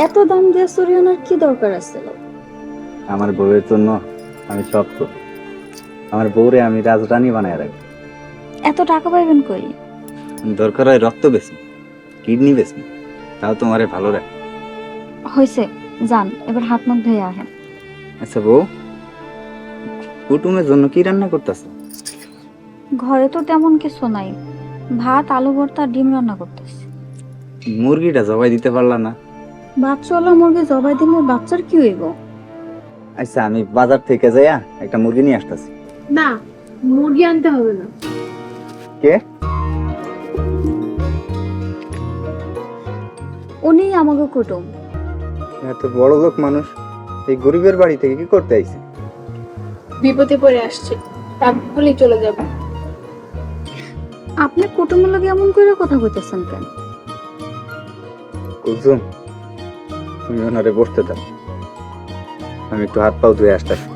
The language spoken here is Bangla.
এত দাম দিয়ে চুরি আনার কি দরকার আছে? আমার বউয়ের জন্য আমি সব করি। আমার বউরে আমি রাজরানী বানায় রাখি। এত টাকা পাইবেন কই? দরকার হয় রক্ত বেশি, কিডনি বেশি, তাও তোমারে ভালো রাখে। হয়েছে, যান এবার হাত মুখ ধুয়ে আহেন। আচ্ছা বউ, কুটুমের জন্য কি রান্না করতেছ? ঘরে তো তেমন কিছু নাই, ভাত আলু ভর্তা আর ডিম রান্না করতেছি। মুরগিটা জবাই দিতে পারলা না? বাচ্চাওয়ালা মুরগি জবাই দিলে বাচ্চার কি হইব? আচ্ছা আমি বাজার থেকে যাইয়া একটা মুরগি নিয়ে আসতেছি। না, মুরগি আনতে হবে না। কে? উনি আমাকে কুটুম। এত বড় লোক মানুষ এই গরিবের বাড়ি থেকে কি করতে আইছে? বিপদে পড়ে আসছে, টাকা হলেই চলে যাব। আপনি কুটুমের লগে এমন করে কথা কইতেছেন কেন? কুলসুম, তুমি ওনারে বসতে দাও, আমি একটু হাত পাও ধুয়ে আসতেছি।